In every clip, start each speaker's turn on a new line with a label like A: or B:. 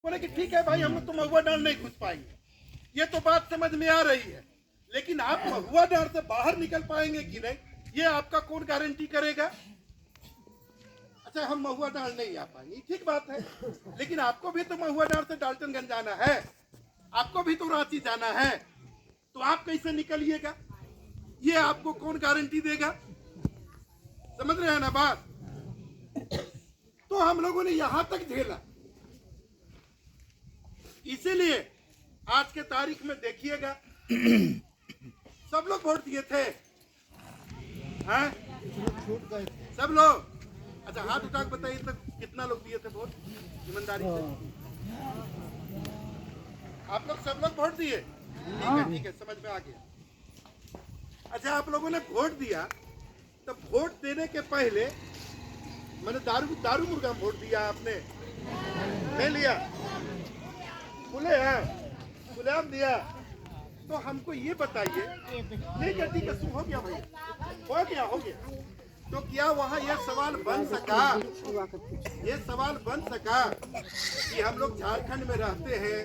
A: बोले कि ठीक है भाई, हम तो महुआ डांड नहीं घुस पाएंगे, ये तो बात समझ में आ रही है, लेकिन आप महुआ डांड से बाहर निकल पाएंगे कि नहीं, ये आपका कौन गारंटी करेगा। अच्छा, हम महुआ डांड नहीं आ पाएंगे, ठीक बात है, लेकिन आपको भी तो महुआ डांड से डाल्टनगंज जाना है, आपको भी तो रांची जाना है, तो आप कैसे निकलिएगा, ये आपको कौन गारंटी देगा। समझ रहे हैं ना बात। तो हम लोगों ने यहां तक झेला, इसीलिए आज के तारीख में देखिएगा सब लोग वोट दिए थे, हैं? सब लोग। अच्छा, हाथ उठा के बताइए तो कितना लोग दिए थे वोट ईमानदारी से। आप लोग सब लोग वोट दिए, ठीक है, समझ में आ गया। अच्छा, आप लोगों ने वोट दिया, तो वोट देने के पहले मैंने दारू मुर्गा वोट दिया, आपने नहीं लिया, खुले हैं, खुलेआम दिया। तो हमको ये बताइए, ठीक है, हो गया भाई, हो गया। तो क्या वहाँ ये सवाल बन सका, ये सवाल बन सका कि हम लोग झारखंड में रहते हैं,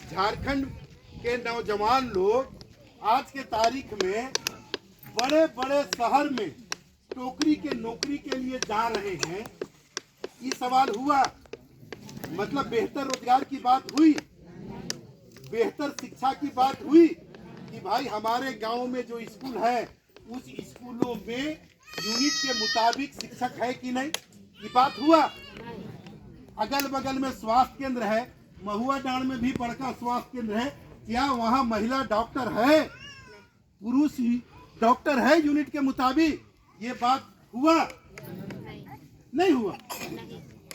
A: झारखंड के नौजवान लोग आज के तारीख में बड़े बड़े शहर में टोकरी के नौकरी के लिए जा रहे हैं। ये सवाल हुआ, मतलब बेहतर रोजगार की बात हुई, बेहतर शिक्षा की बात हुई कि भाई हमारे गांव में जो स्कूल है उस स्कूलों में यूनिट के मुताबिक शिक्षक है कि नहीं, ये बात हुआ। अगल बगल में स्वास्थ्य केंद्र है, महुआ डांड में भी बड़का स्वास्थ्य केंद्र है, क्या वहाँ महिला डॉक्टर है, पुरुष डॉक्टर है यूनिट के मुताबिक, ये बात हुआ नहीं हुआ।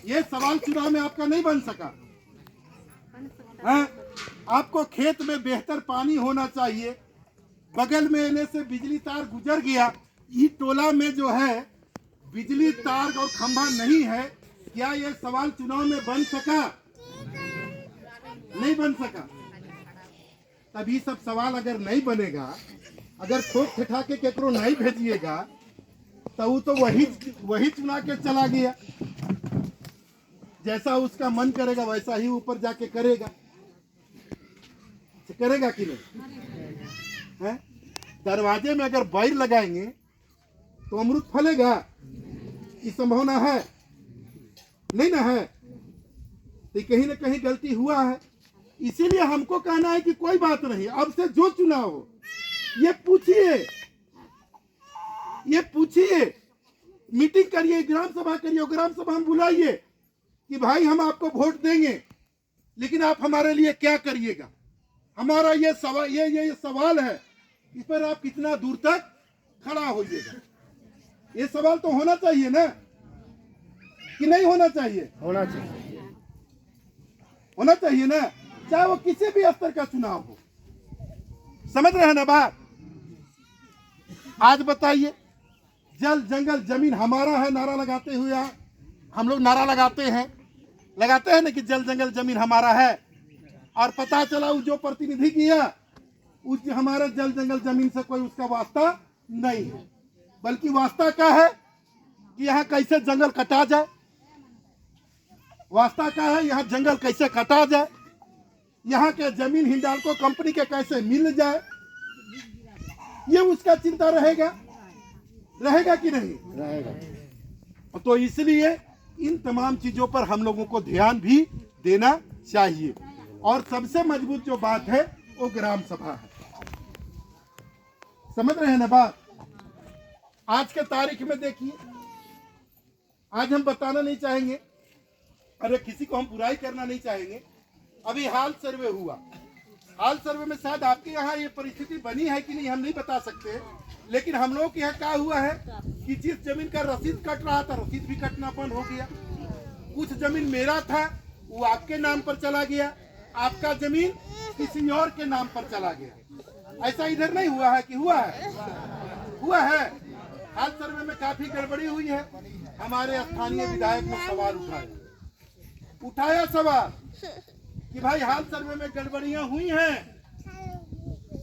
A: ये सवाल चुनाव में आपका नहीं बन सका है? आपको खेत में बेहतर पानी होना चाहिए, बगल में एने से बिजली तार गुजर गया, ये टोला में जो है बिजली तार और खंभा नहीं है, क्या ये सवाल चुनाव में बन सका, नहीं बन सका। तभी सब सवाल अगर नहीं बनेगा, अगर ठोक ठिठा के केकरो नहीं भेजिएगा, तो वो तो वही चुना के चला गया, जैसा उसका मन करेगा वैसा ही ऊपर जाके करेगा कि नहीं है? दरवाजे में अगर बैर लगाएंगे तो अमरूद फलेगा, ये संभावना है नहीं ना है, तो कहीं ना कहीं गलती हुआ है। इसीलिए हमको कहना है कि कोई बात नहीं, अब से जो चुनाव हो ये पूछिए, मीटिंग करिए, ग्राम सभा करिए, ग्राम सभा में बुलाइए कि भाई हम आपको वोट देंगे, लेकिन आप हमारे लिए क्या करिएगा। हमारा ये सवाल है, इस पर आप कितना दूर तक खड़ा होइएगा, ये सवाल तो होना चाहिए ना, कि नहीं होना चाहिए? होना चाहिए ना, चाहे वो किसी भी स्तर का चुनाव हो। समझ रहे हैं ना बात। आज बताइए, जल जंगल जमीन हमारा है, नारा लगाते हुए हम लोग नारा लगाते हैं ना कि जल जंगल जमीन हमारा है, और पता चला वो जो प्रतिनिधि किया उस हमारे जल जंगल जमीन से कोई उसका वास्ता नहीं है, बल्कि वास्ता क्या है कि यहाँ कैसे जंगल कटा जाए, वास्ता क्या है यहाँ जंगल कैसे कटा जाए, यहाँ के जमीन हिंडाल्को कंपनी के कैसे मिल जाए, ये उसका चिंता रहेगा कि नहीं रहेगा। तो इसलिए इन तमाम चीजों पर हम लोगों को ध्यान भी देना चाहिए, और सबसे मजबूत जो बात है वो ग्राम सभा है। समझ रहे हैं ना बात। आज के तारीख में देखिए, आज हम बताना नहीं चाहेंगे, अरे किसी को हम बुराई करना नहीं चाहेंगे। अभी हाल सर्वे हुआ, हाल सर्वे में शायद आपके यहाँ ये परिस्थिति बनी है कि नहीं हम नहीं बता सकते, लेकिन हम लोगों के यहाँ क्या हुआ है कि जिस जमीन का रसीद कट रहा था, रसीद भी कटना बंद हो गया। कुछ जमीन मेरा था वो आपके नाम पर चला गया, आपका जमीन किसी और के नाम पर चला गया। ऐसा इधर नहीं हुआ है कि हुआ है। हाल सर्वे में काफी गड़बड़ी हुई है। हमारे स्थानीय विधायक ने सवाल उठाया सवाल कि भाई हाल सर्वे में गड़बड़ियां हुई हैं,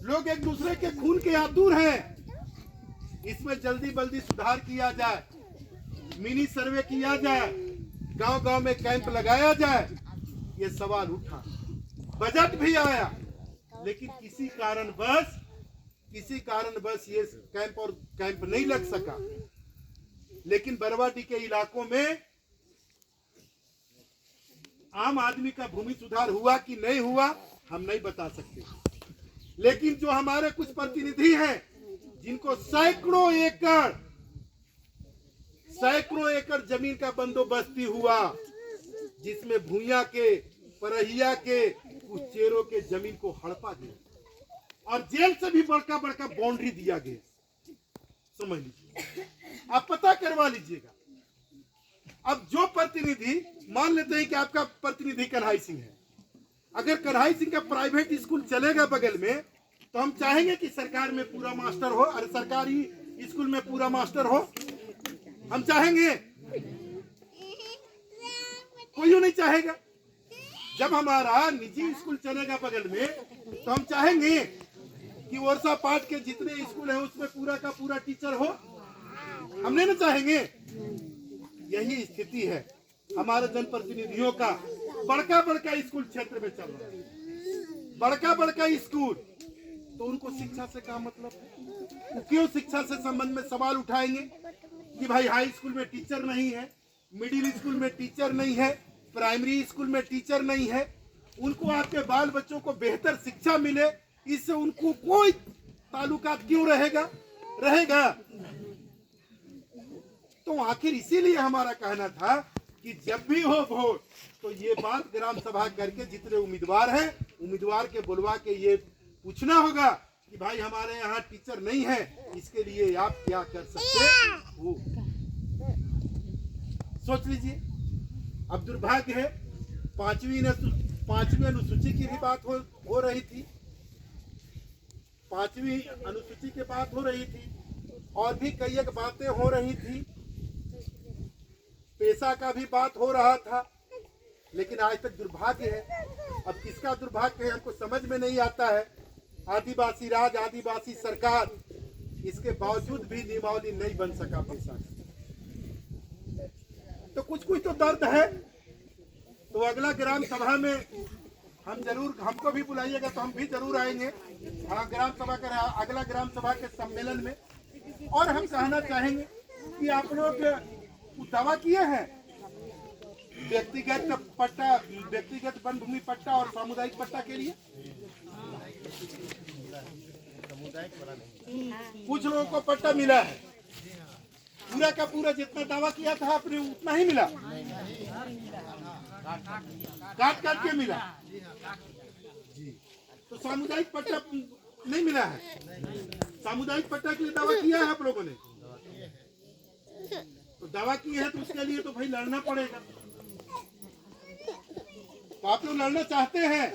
A: लोग एक दूसरे के खून के आतुर हैं, इसमें जल्दी सुधार किया जाए, मिनी सर्वे किया जाए, गांव-गांव में कैंप लगाया जाए, ये सवाल उठा। बजट भी आया, लेकिन किसी कारणवश ये कैंप नहीं लग सका। लेकिन बरवाडीह के इलाकों में आम आदमी का भूमि सुधार हुआ कि नहीं हुआ हम नहीं बता सकते, लेकिन जो हमारे कुछ प्रतिनिधि हैं जिनको सैकड़ों एकड़ जमीन का बंदोबस्ती हुआ, जिसमें भूया के, परहिया के, कुछ चेरों के जमीन को हड़पा गया और जेल से भी बड़का बड़का बाउंड्री दिया गया। समझ लीजिए, आप पता करवा लीजिएगा। अब जो प्रतिनिधि, मान लेते हैं कि आपका प्रतिनिधि कन्हई सिंह है, अगर कन्हई सिंह का प्राइवेट स्कूल चलेगा बगल में, तो हम चाहेंगे कि सरकार में पूरा मास्टर हो, अरे सरकारी स्कूल में पूरा मास्टर हो, हम चाहेंगे? कोई नहीं चाहेगा। जब हमारा निजी स्कूल चलेगा बगल में, तो हम चाहेंगे कि वर्षा पाठ के जितने स्कूल हैं उसमें पूरा का पूरा टीचर हो, हम नहीं ना चाहेंगे। यही स्थिति है हमारे जनप्रतिनिधियों का। बड़का बड़का स्कूल क्षेत्र में चल रहा है, बड़का बड़का स्कूल, तो उनको शिक्षा से क्या मतलब है? क्यों शिक्षा से संबंध में सवाल उठाएंगे कि भाई हाई स्कूल में टीचर नहीं है, मिडिल स्कूल में टीचर नहीं है, प्राइमरी स्कूल में टीचर नहीं है। उनको आपके बाल बच्चों को बेहतर शिक्षा मिले, इससे उनको कोई ताल्लुकात क्यों रहेगा। तो आखिर इसीलिए हमारा कहना था कि जब भी हो वोट, तो ये बात ग्राम सभा करके जितने उम्मीदवार हैं, उम्मीदवार के बुलवा के ये पूछना होगा कि भाई हमारे यहाँ टीचर नहीं है, इसके लिए आप क्या कर सकते हो। सोच लीजिए। अब दुर्भाग्य है, पांचवी अनुसूची की भी बात हो रही थी, पांचवी अनुसूची की बात हो रही थी, और भी कई एक बातें हो रही थी, पेशा का भी बात हो रहा था, लेकिन आज तक दुर्भाग्य है। अब किसका दुर्भाग्य है हमको समझ में नहीं आता है। आदिवासी राज, आदिवासी सरकार, इसके बावजूद भी नियमावली नहीं बन सका पेशा। तो कुछ तो दर्द है। तो अगला ग्राम सभा में हम जरूर, हमको भी बुलाइएगा तो हम भी जरूर आएंगे। हाँ, ग्राम सभा का अगला ग्राम सभा के सम्मेलन में। और हम कहना चाहेंगे कि आप लोग दावा किए हैं व्यक्तिगत पट्टा, व्यक्तिगत वन भूमि पट्टा और सामुदायिक पट्टा के लिए। कुछ लोगों को पट्टा मिला है, पूरा का पूरा जितना दावा किया था आपने उतना ही मिला, काट के मिला जी। तो सामुदायिक पट्टा नहीं मिला है। सामुदायिक पट्टा के लिए दावा किया है आप लोगों ने, तो दावा की है तो उसके लिए तो भाई लड़ना पड़ेगा। तो आप लोग लड़ना चाहते हैं,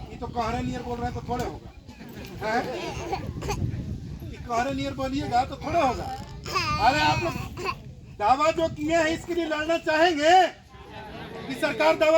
A: ये तो कहरे नियर बोल रहे हैं तो थोड़े होगा, कहरे नियर बोलिएगा तो थोड़ा होगा। अरे आप लोग दावा जो किए हैं इसके लिए लड़ना चाहेंगे कि सरकार दावा